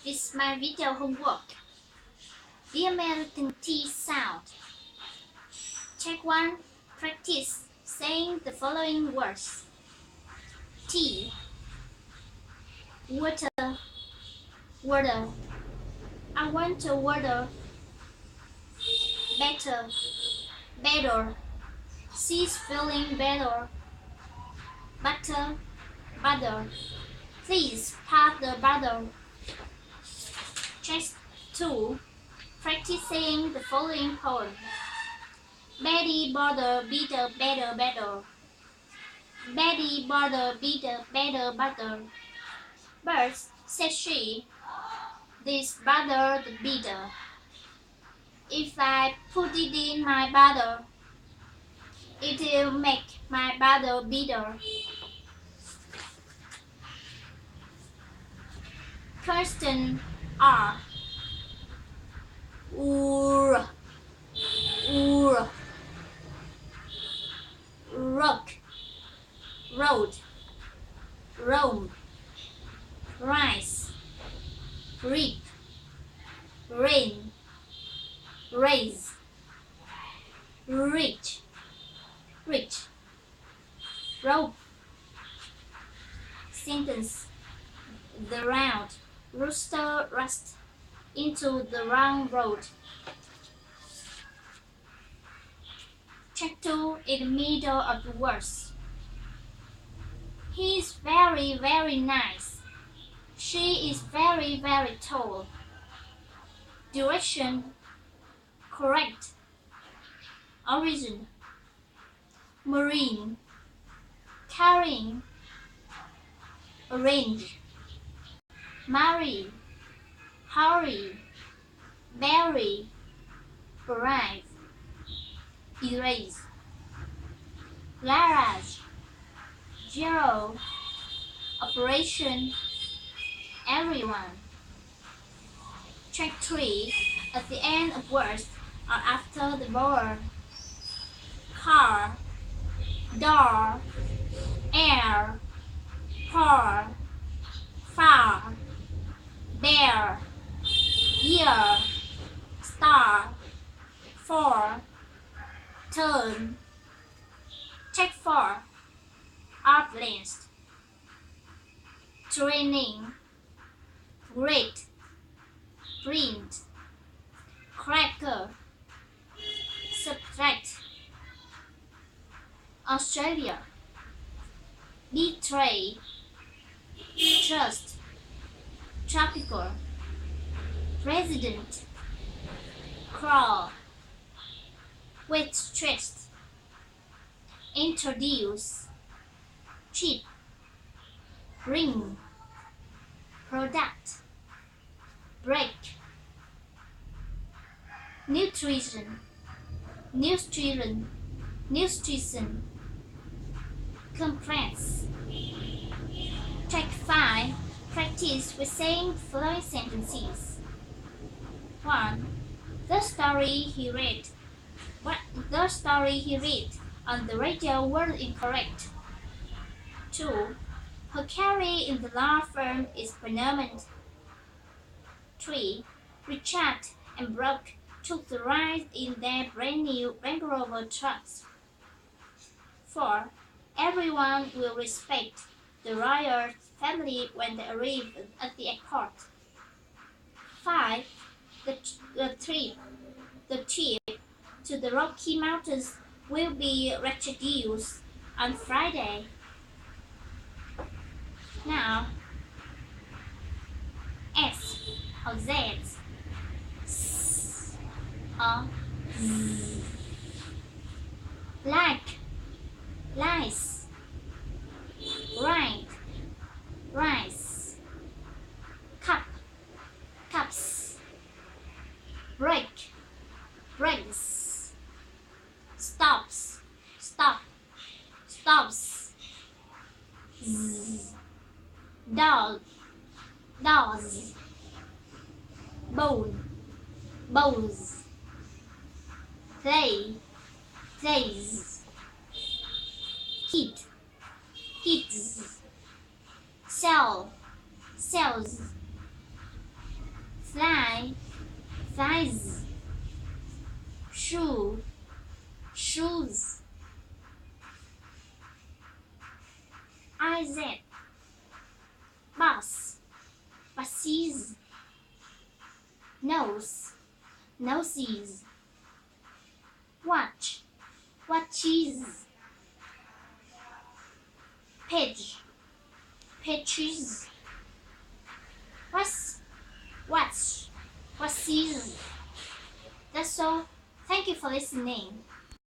It's my video homework. The American T sound. Check 1. Practice saying the following words. T. Water. Water. I want to water. Better. Better. She's feeling better. Butter. Butter. Please pass the butter. Check 2. Practice saying the following poem. Betty butter, bitter, better, better. Betty butter, bitter, better, butter. Birds, said she, this butter the bitter. If I put it in my butter, it'll make my butter bitter. Question R. Ur, ur. Rock, road, roam. Rise, reap, rain, raise. Rich, rich. Rope. Sentence. The round rooster rushed into the round road. Check 2 in the middle of the words. He is very, very nice. She is very, very tall. Direction. Correct. Origin. Marine. Carrying. Arrange. Marry. Hurry. Bury. Arrive. Erase. Garage. Zero. Operation. Everyone. Check 3 at the end of words or after the vowel. Car, door, air, pour, far, bear, year, star, for, turn. Check 4 outlanced. Training, great, print, cracker, subtract. Australia. Betray, trust, tropical. President, crawl, wet stressed. Introduce, cheap, ring, product, break. Nutrition, nutrition, nutrition. Compress. Check 5. Practice with saying the following sentences. 1. The story he read. The story he read on the radio was incorrect. 2. Her career in the law firm is permanent. 3. Richard and Brooke took the ride in their brand new Range Rover trucks. 4. Everyone will respect the royal family when they arrive at the airport. 5. The trip to the Rocky Mountains will be rescheduled on Friday. Now, S or Z, S or Z. Like, lice, right, rice, cup, cups, break, breaks, stops, stop, stops, dog, dogs, bone, bows, play, plays, kid, kids, sell, sells, fly, flies, shoe, shoes, IZ, bus, buses, nose, noses, watch, watches, page, pages, what's, what's. That's all. Thank you for listening.